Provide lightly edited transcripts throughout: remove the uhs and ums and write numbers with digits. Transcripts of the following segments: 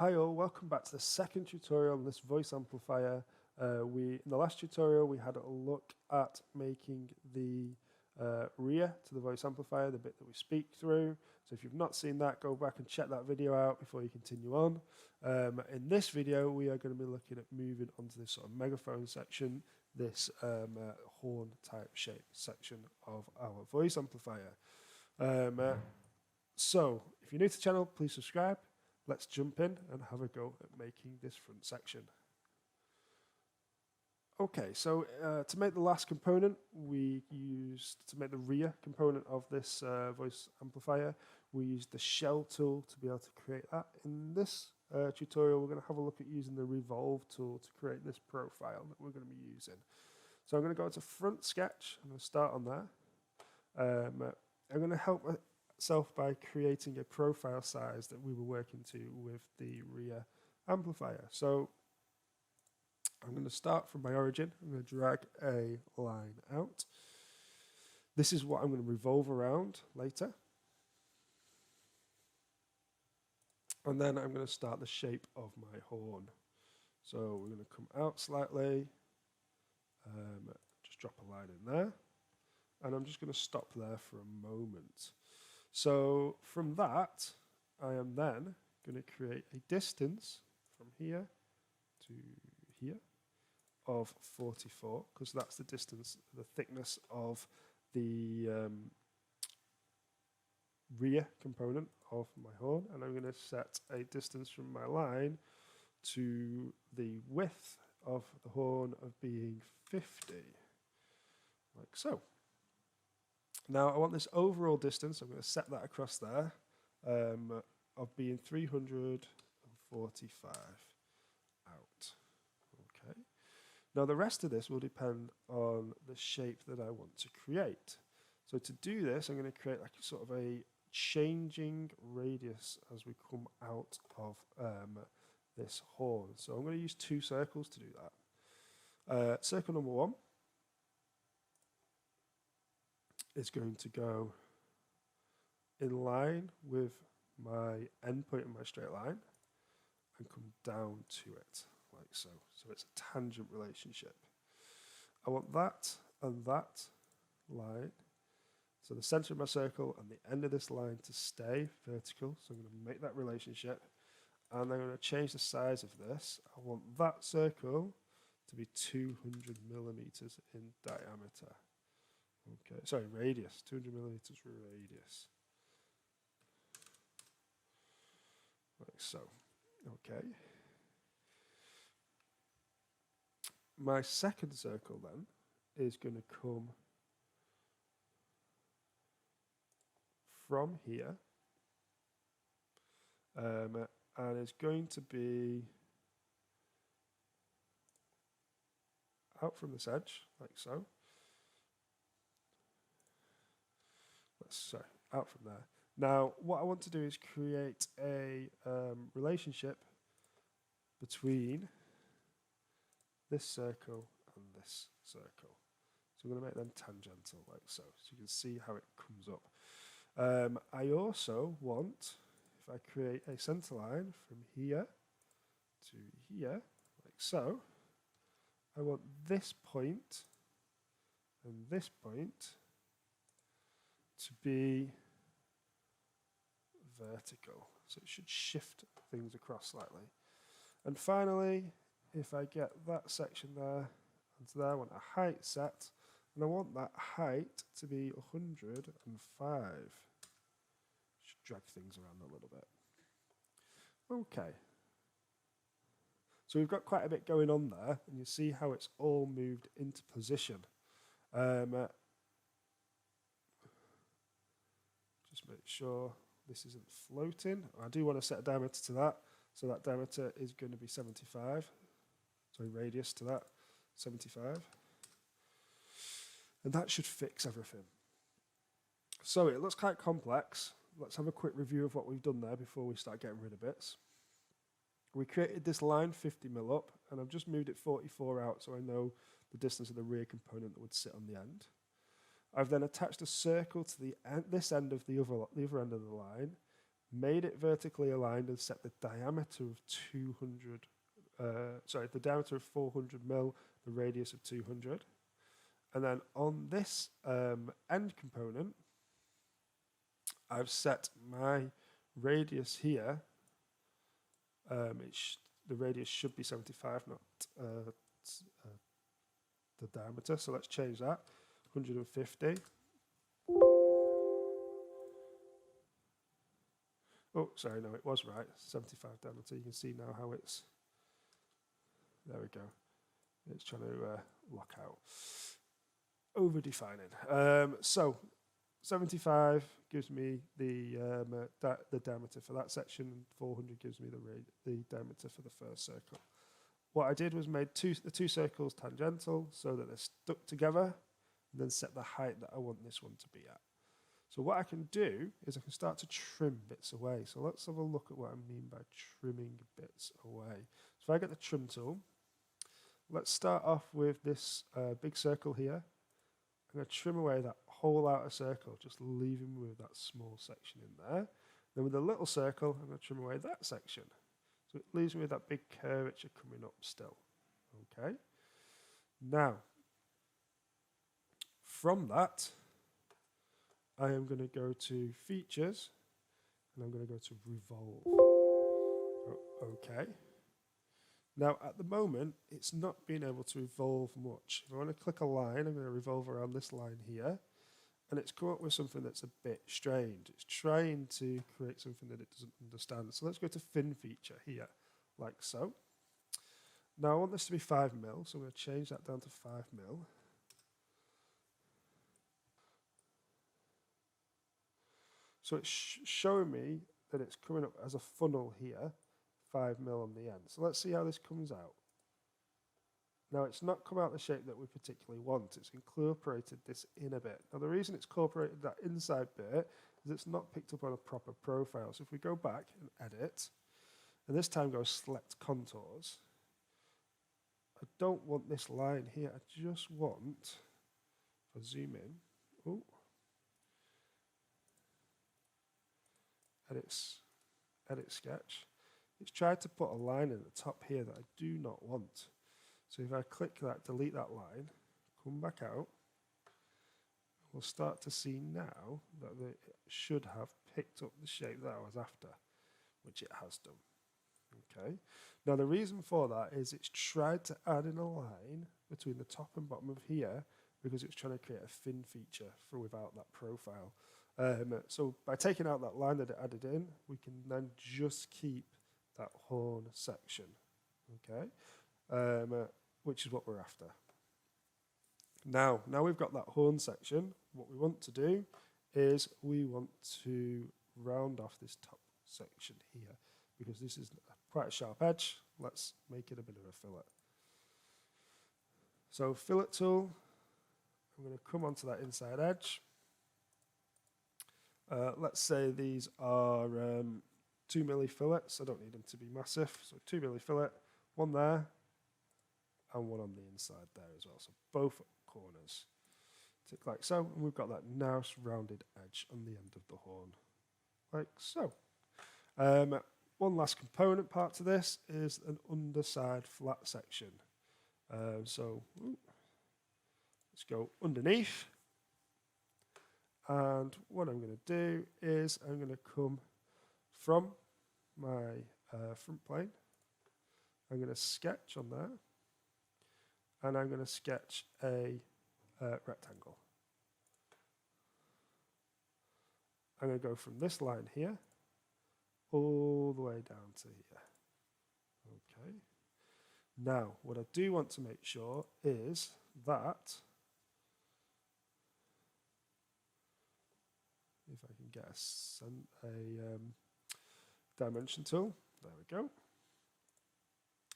Hi all, welcome back to the second tutorial on this voice amplifier. In the last tutorial we had a look at making the rear to the voice amplifier, the bit that we speak through. So if you've not seen that, go back and check that video out before you continue on. In this video we are going to be looking at moving onto this sort of megaphone section, this horn type shape section of our voice amplifier. So if you're new to the channel, please subscribe. Let's jump in and have a go at making this front section. Okay, so to make the last component, to make the rear component of this voice amplifier, we used the shell tool to be able to create that. In this tutorial, we're going to have a look at using the revolve tool to create this profile that we're going to be using. So I'm going to go to front sketch. I'm going to start on there. I'm going to help myself by creating a profile size that we were working to with the rear amplifier. So I'm going to start from my origin. I'm going to drag a line out. This is what I'm going to revolve around later. And then I'm going to start the shape of my horn. So we're going to come out slightly, just drop a line in there, and I'm just going to stop there for a moment. So from that, I am then going to create a distance from here to here of 44, because that's the distance, the thickness of the rear component of my horn. And I'm going to set a distance from my line to the width of the horn of being 50, like so. Now I want this overall distance, I'm going to set that across there, of being 345 out. Okay. Now the rest of this will depend on the shape that I want to create. So to do this, I'm going to create like sort of a changing radius as we come out of this horn. So I'm going to use two circles to do that. Circle number one is going to go in line with my endpoint in my straight line and come down to it like so. So it's a tangent relationship. I want that and that line, so the center of my circle and the end of this line, to stay vertical. So I'm going to make that relationship, and I'm going to change the size of this. I want that circle to be 200 millimeters in diameter. Okay, sorry, radius, 200 millimeters radius. Like so. Okay. My second circle then is going to come from here, and it's going to be out from this edge, like so. So out from there. Now what I want to do is create a relationship between this circle and this circle. So I'm going to make them tangential like so. So you can see how it comes up. I also want, if I create a center line from here to here, like so, I want this point and this point to be vertical. So it should shift things across slightly. And finally, if I get that section there and there, I want a height set, and I want that height to be 105. Should drag things around a little bit. Okay. So we've got quite a bit going on there, and you see how it's all moved into position. Just make sure this isn't floating. I do want to set a diameter to that, so that diameter is going to be 75. Sorry, radius to that, 75. And that should fix everything. So it looks quite complex. Let's have a quick review of what we've done there before we start getting rid of bits. We created this line 50 mil up, and I've just moved it 44 out so I know the distance of the rear component that would sit on the end. I've then attached a circle to this end of the other end of the line, made it vertically aligned and set the diameter of 200, the diameter of 400 mil, the radius of 200. And then on this end component, I've set my radius here. The radius should be 75, not the diameter. So let's change that. 150. Oh, sorry, no, it was right. 75 diameter. You can see now how it's. There we go. It's trying to lock out. Over-defining. So 75 gives me the diameter for that section, and 400 gives me the diameter for the first circle. What I did was made the two circles tangential so that they're stuck together, and then set the height that I want this one to be at. So what I can do is I can start to trim bits away. So let's have a look at what I mean by trimming bits away. So if I get the trim tool, let's start off with this big circle here. I'm going to trim away that whole outer circle, just leaving me with that small section in there. Then with the little circle, I'm going to trim away that section. So it leaves me with that big curvature coming up still. Okay. Now, from that, I am going to go to Features, and I'm going to go to Revolve. Okay. Now, at the moment, it's not being able to evolve much. If I want to click a line, I'm going to revolve around this line here, and it's come up with something that's a bit strange. It's trying to create something that it doesn't understand. So let's go to Fin Feature here, like so. Now, I want this to be 5 mil, so I'm going to change that down to 5 mil. So it's showing me that it's coming up as a funnel here, 5 mil on the end. So let's see how this comes out. Now it's not come out the shape that we particularly want. It's incorporated this in a bit. Now the reason it's incorporated that inside bit is it's not picked up on a proper profile. So if we go back and edit, and this time go select contours, I don't want this line here. I just want, if I zoom in, edit sketch. It's tried to put a line in the top here that I do not want. So if I click that, delete that line, come back out, we'll start to see now that it should have picked up the shape that I was after, which it has done. Okay. Now the reason for that is it's tried to add in a line between the top and bottom of here because it's trying to create a fin feature for without that profile. So by taking out that line that it added in, we can then just keep that horn section, okay, which is what we're after. Now we've got that horn section, what we want to do is we want to round off this top section here because this is quite a sharp edge. Let's make it a bit of a fillet. So fillet tool, I'm going to come onto that inside edge. Let's say these are 2 milli fillets. I don't need them to be massive. So 2 milli fillet, one there, and one on the inside there as well. So both corners. Tick like so, and we've got that nice rounded edge on the end of the horn, like so. One last component part to this is an underside flat section. Let's go underneath. And what I'm going to do is I'm going to come from my front plane. I'm going to sketch on there. And I'm going to sketch a rectangle. I'm going to go from this line here all the way down to here. Okay. Now, what I do want to make sure is that if I can get a dimension tool, there we go.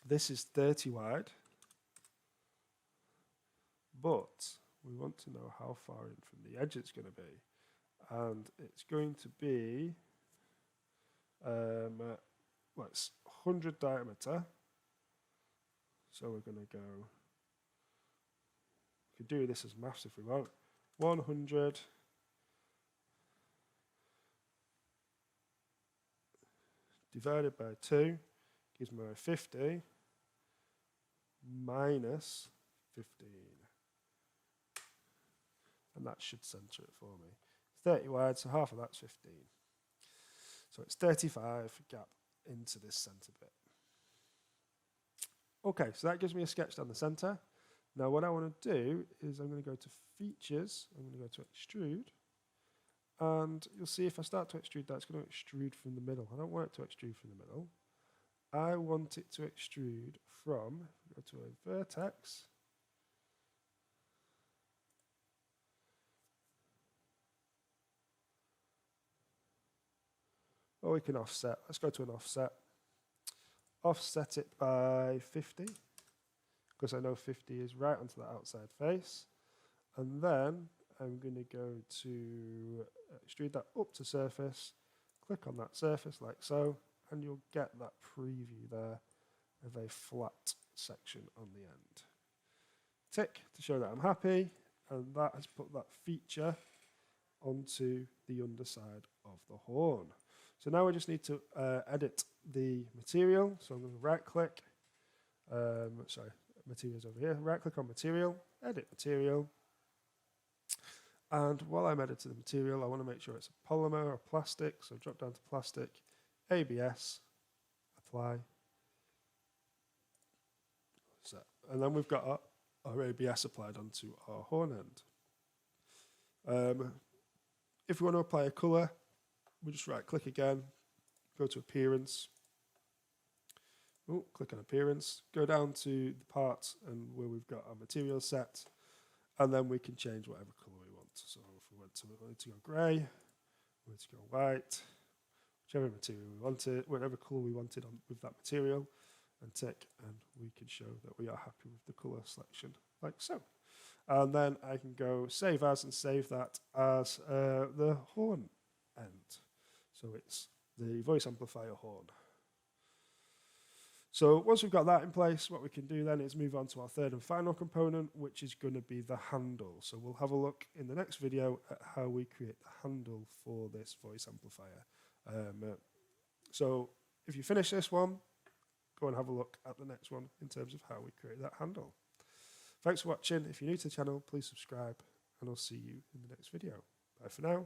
This is 30 wide, but we want to know how far in from the edge it's going to be. And it's going to be, it's 100 diameter. So we're going to go, we could do this as maths if we want, 100 divided by 2 gives me 50 minus 15. And that should centre it for me. 30 wide, so half of that's 15. So it's 35 gap into this centre bit. Okay, so that gives me a sketch down the centre. Now what I want to do is I'm going to go to Features, I'm going to go to Extrude, and you'll see if I start to extrude that, it's going to extrude from the middle. I don't want it to extrude from the middle. I want it to extrude from, go to a vertex, or we can offset. Let's go to an offset. Offset it by 50, because I know 50 is right onto the outside face. And then I'm going to go to extrude that up to surface, click on that surface like so, and you'll get that preview there of a flat section on the end. Tick to show that I'm happy, and that has put that feature onto the underside of the horn. So now we just need to edit the material. So I'm going to right click, materials over here, right click on material, edit material. And while I'm editing the material, I want to make sure it's a polymer or plastic. So drop down to plastic, ABS, apply. So, and then we've got our ABS applied onto our horn end. If we want to apply a colour, we just right click again, go to appearance, click on appearance, go down to the part and where we've got our material set, and then we can change whatever colour we want. So if we wanted to go grey, we wanted to go white, whichever material we wanted, whatever colour we wanted with that material, and tick, and we can show that we are happy with the colour selection, like so. And then I can go save as and save that as the horn end. So it's the voice amplifier horn. So once we've got that in place, what we can do then is move on to our third and final component, which is going to be the handle. So we'll have a look in the next video at how we create the handle for this voice amplifier. So if you finish this one, go and have a look at the next one in terms of how we create that handle. Thanks for watching. If you're new to the channel, please subscribe, and I'll see you in the next video. Bye for now.